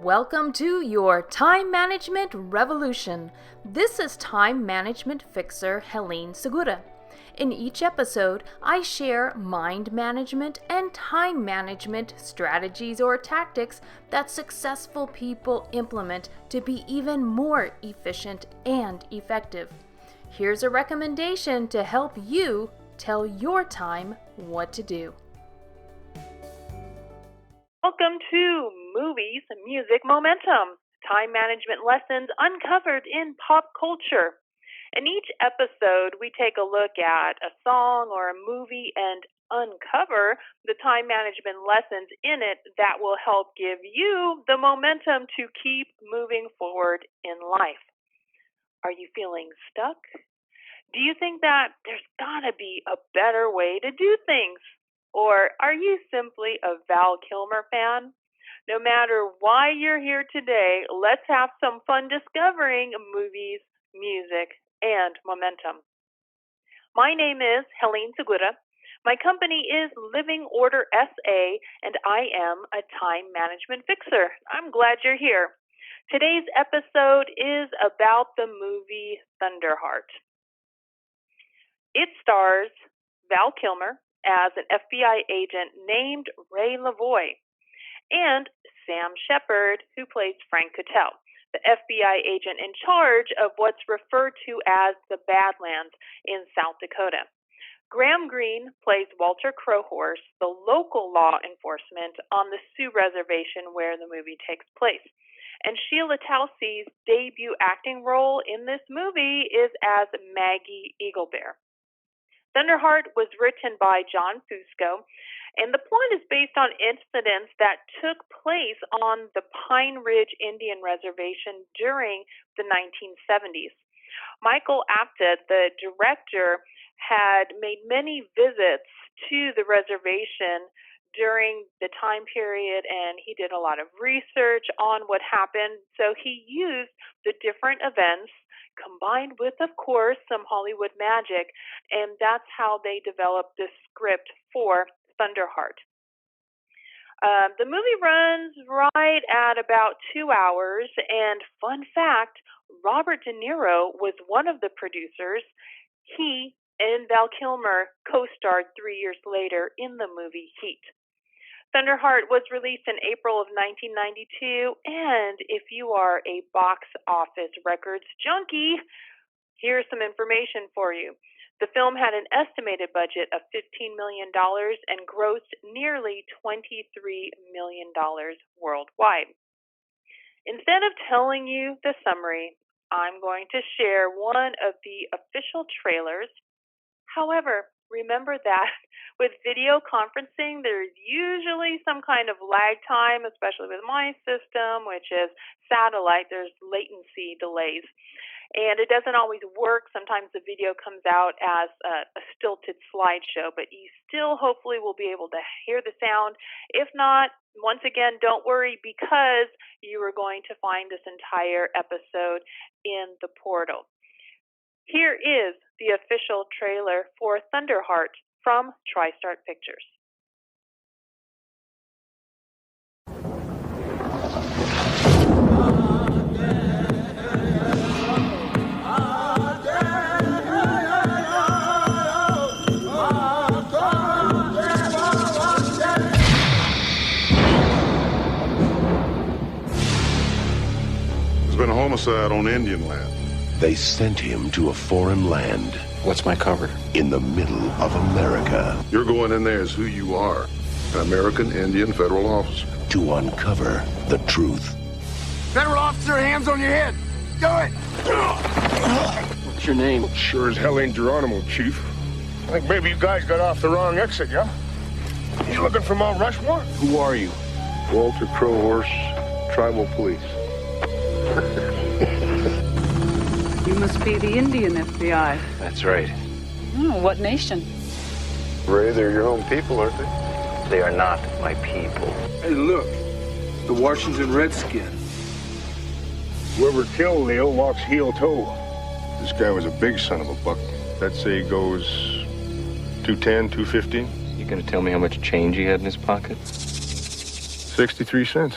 Welcome to your Time Management Revolution. This is Time Management Fixer Helene Segura. In each episode, I share mind management and time management strategies or tactics that successful people implement to be even more efficient and effective. Here's a recommendation to help you tell your time what to do. Welcome to Movies, Music, Momentum, time management lessons uncovered in pop culture. In each episode, we take a look at a song or a movie and uncover the time management lessons in it that will help give you the momentum to keep moving forward in life. Are you feeling stuck? Do you think that there's gotta be a better way to do things? Or are you simply a Val Kilmer fan? No matter why you're here today, let's have some fun discovering movies, music, and momentum. My name is Helene Segura. My company is Living Order SA, and I am a time management fixer. I'm glad you're here. Today's episode is about the movie Thunderheart. It stars Val Kilmer as an FBI agent named Ray Lavoie, and Sam Shepard, who plays Frank Cotell, the FBI agent in charge of what's referred to as the Badlands in South Dakota. Graham Greene plays Walter Crowhorse, the local law enforcement on the Sioux Reservation where the movie takes place. And Sheila Talcey's debut acting role in this movie is as Maggie Eaglebear. Thunderheart was written by John Fusco, and the plot is based on incidents that took place on the Pine Ridge Indian Reservation during the 1970s. Michael Apted, the director, had made many visits to the reservation during the time period, and he did a lot of research on what happened. So he used the different events combined with, of course, some Hollywood magic, and that's how they developed this script for Thunderheart. The movie runs right at about 2 hours, and fun fact, Robert De Niro was one of the producers. He and Val Kilmer co-starred 3 years later in the movie Heat. Thunderheart was released in April of 1992, and if you are a box office records junkie, here's some information for you. The film had an estimated budget of $15 million and grossed nearly $23 million worldwide. Instead of telling you the summary, I'm going to share one of the official trailers. However, remember that with video conferencing, there's usually some kind of lag time, especially with my system, which is satellite. There's latency delays. And it doesn't always work. Sometimes the video comes out as a stilted slideshow, but you still hopefully will be able to hear the sound. If not, once again, don't worry, because you are going to find this entire episode in the portal. Here is the official trailer for Thunderheart from TriStar Pictures. There's been a homicide on Indian land. They sent him to a foreign land. What's my cover? In the middle of America. You're going in there as who you are, an American Indian federal officer. To uncover the truth. Federal officer, hands on your head. Do it! What's your name? Sure as hell ain't Geronimo, Chief. I think maybe you guys got off the wrong exit, yeah? You looking for Mount Rushmore? Who are you? Walter Crowhorse, Tribal Police. You must be the Indian FBI. That's right. Oh, what nation? Ray, they're your own people, aren't they? They are not my people. Hey, look. The Washington Redskin. Whoever killed Leo walks heel-toe. This guy was a big son of a buck. That say he goes 210, 215? You gonna tell me how much change he had in his pocket? 63 cents.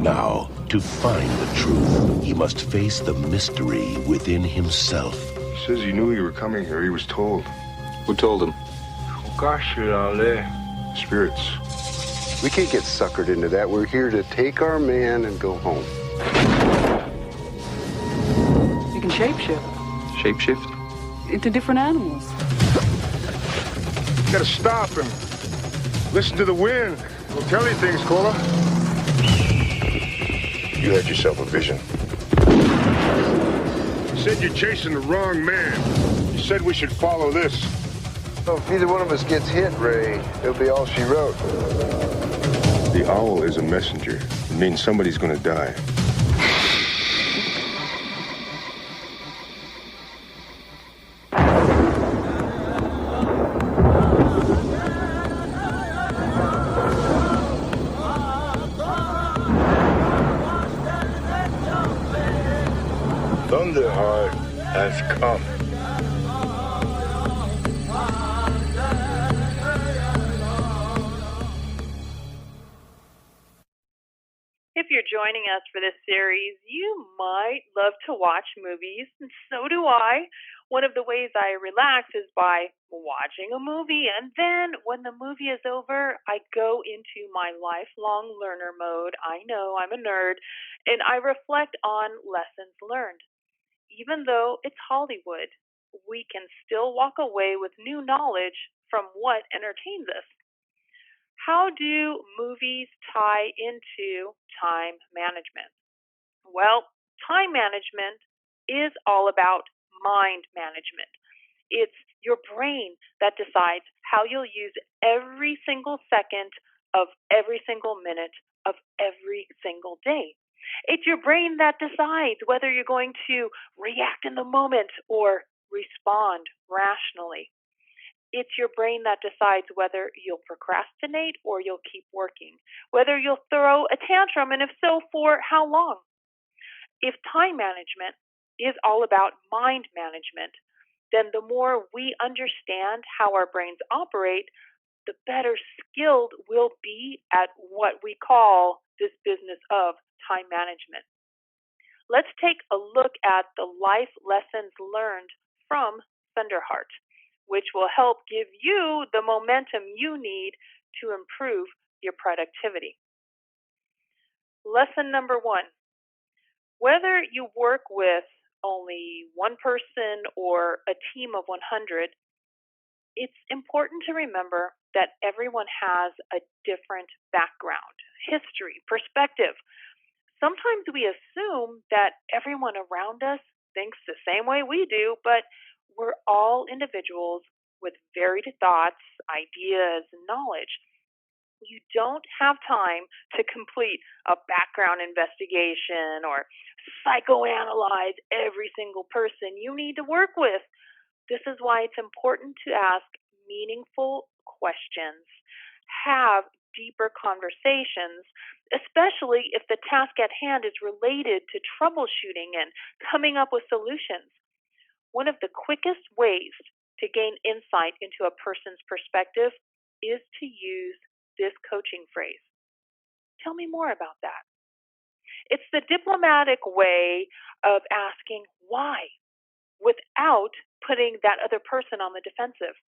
Now, to find the truth, he must face the mystery within himself. He says he knew you were coming here. He was told. Who told him? Spirits. We can't get suckered into that. We're here to take our man and go home. You can shapeshift Shapeshift? into different animals. You gotta stop and listen to the wind. We'll tell you things, Cola. You had yourself a vision. You said you're chasing the wrong man. You said we should follow this. Well, if either one of us gets hit, Ray, it'll be all she wrote. The owl is a messenger. It means somebody's gonna die. Thunderheart has come. If you're joining us for this series, you might love to watch movies, and so do I. One of the ways I relax is by watching a movie, and then when the movie is over, I go into my lifelong learner mode. I know I'm a nerd, and I reflect on lessons learned. Even though it's Hollywood, we can still walk away with new knowledge from what entertains us. How do movies tie into time management? Well, time management is all about mind management. It's your brain that decides how you'll use every single second of every single minute of every single day. It's your brain that decides whether you're going to react in the moment or respond rationally. It's your brain that decides whether you'll procrastinate or you'll keep working, whether you'll throw a tantrum, and if so, for how long. If time management is all about mind management, then the more we understand how our brains operate, the better skilled we'll be at what we call this business of time management. Let's take a look at the life lessons learned from Thunderheart, which will help give you the momentum you need to improve your productivity. Lesson number 1. Whether you work with only one person or a team of 100, it's important to remember that everyone has a different background, history, perspective. Sometimes we assume that everyone around us thinks the same way we do, but we're all individuals with varied thoughts, ideas, and knowledge. You don't have time to complete a background investigation or psychoanalyze every single person you need to work with. This is why it's important to ask meaningful questions, have deeper conversations, especially if the task at hand is related to troubleshooting and coming up with solutions. One of the quickest ways to gain insight into a person's perspective is to use this coaching phrase. Tell me more about that. It's the diplomatic way of asking why without putting that other person on the defensive.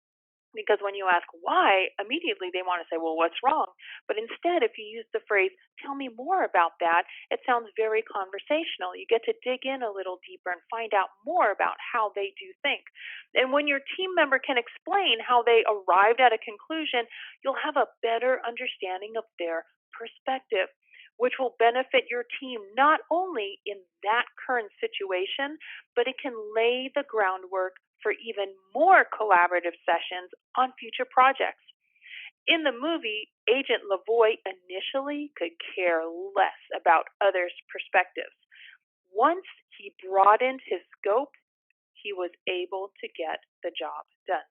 Because when you ask why, immediately they want to say, well, what's wrong? But instead, if you use the phrase, tell me more about that, it sounds very conversational. You get to dig in a little deeper and find out more about how they do think. And when your team member can explain how they arrived at a conclusion, you'll have a better understanding of their perspective, which will benefit your team not only in that current situation, but it can lay the groundwork for even more collaborative sessions on future projects. In the movie, Agent Lavoie initially could care less about others' perspectives. Once he broadened his scope, he was able to get the job done.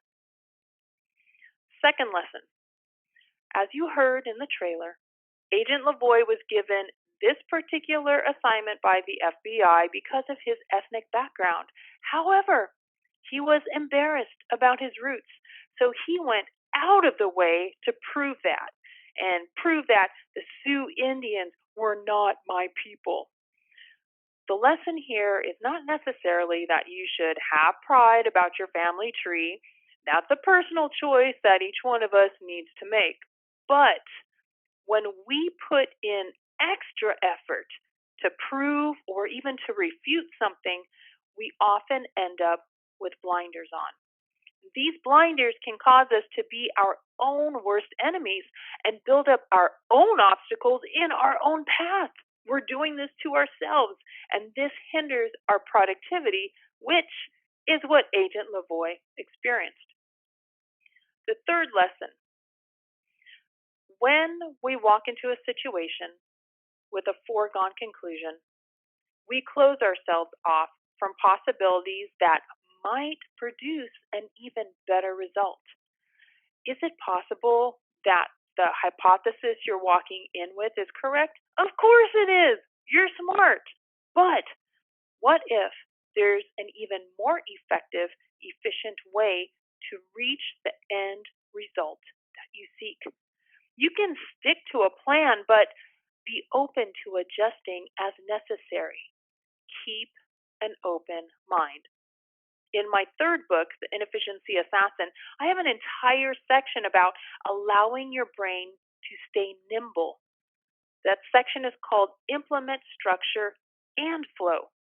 Second lesson. As you heard in the trailer, Agent Lavoie was given this particular assignment by the FBI because of his ethnic background. However, he was embarrassed about his roots, so he went out of the way to prove that, and prove that the Sioux Indians were not my people. The lesson here is not necessarily that you should have pride about your family tree. That's a personal choice that each one of us needs to make. But when we put in extra effort to prove or even to refute something, we often end up with blinders on. These blinders can cause us to be our own worst enemies and build up our own obstacles in our own path. We're doing this to ourselves, and this hinders our productivity, which is what Agent Lavoie experienced. The third lesson: when we walk into a situation with a foregone conclusion, we close ourselves off from possibilities that might produce an even better result. Is it possible that the hypothesis you're walking in with is correct? Of course it is. You're smart. But what if there's an even more effective, efficient way to reach the end result that you seek? You can stick to a plan, but be open to adjusting as necessary. Keep an open mind. In my third book, The Inefficiency Assassin, I have an entire section about allowing your brain to stay nimble. That section is called Implement Structure and Flow.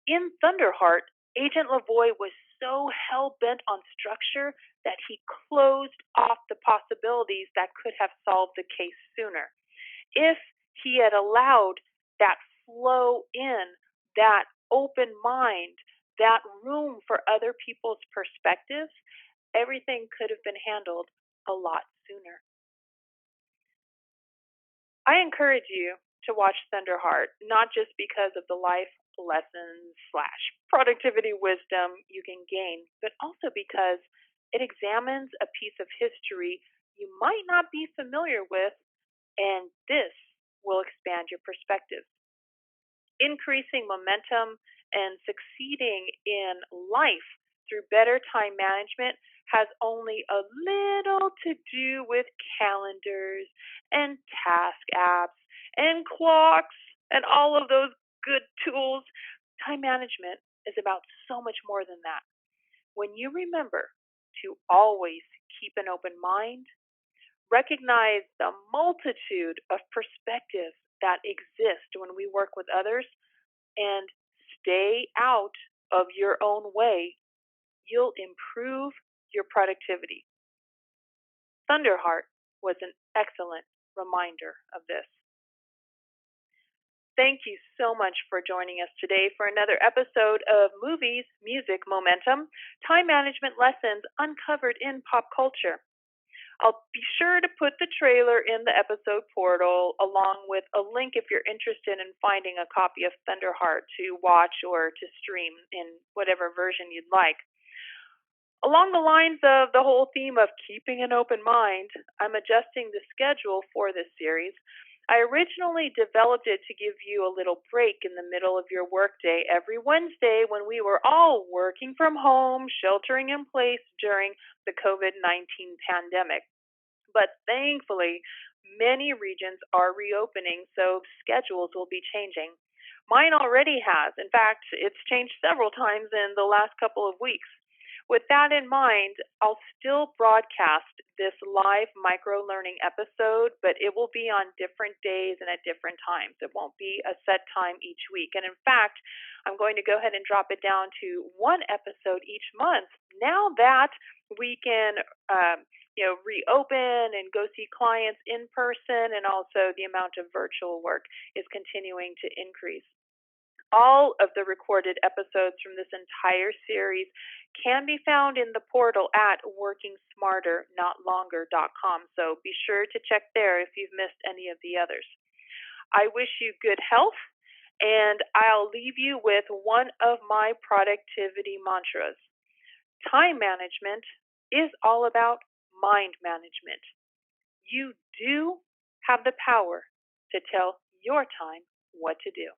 In Thunderheart, Agent Lavoie was so hell-bent on structure that he closed off the possibilities that could have solved the case sooner. If he had allowed that flow in, that open mind, that room for other people's perspectives, everything could have been handled a lot sooner. I encourage you to watch Thunderheart, not just because of the life lessons / productivity wisdom you can gain, but also because it examines a piece of history you might not be familiar with, and this will expand your perspective. Increasing momentum and succeeding in life through better time management has only a little to do with calendars and task apps and clocks and all of those good tools. Time management is about so much more than that. When you remember to always keep an open mind, recognize the multitude of perspectives that exist when we work with others, and stay out of your own way, you'll improve your productivity. Thunderheart was an excellent reminder of this. Thank you so much for joining us today for another episode of Movies, Music, Momentum, Time Management Lessons Uncovered in Pop Culture. I'll be sure to put the trailer in the episode portal, along with a link if you're interested in finding a copy of Thunderheart to watch or to stream in whatever version you'd like. Along the lines of the whole theme of keeping an open mind, I'm adjusting the schedule for this series. I originally developed it to give you a little break in the middle of your workday every Wednesday when we were all working from home, sheltering in place during the COVID-19 pandemic. But thankfully, many regions are reopening, so schedules will be changing. Mine already has. In fact, it's changed several times in the last couple of weeks. With that in mind, I'll still broadcast this live micro-learning episode, but it will be on different days and at different times. It won't be a set time each week. And in fact, I'm going to go ahead and drop it down to one episode each month now that we can reopen and go see clients in person, and also the amount of virtual work is continuing to increase. All of the recorded episodes from this entire series can be found in the portal at workingsmarternotlonger.com, so be sure to check there if you've missed any of the others. I wish you good health, and I'll leave you with one of my productivity mantras. Time management is all about mind management. You do have the power to tell your time what to do.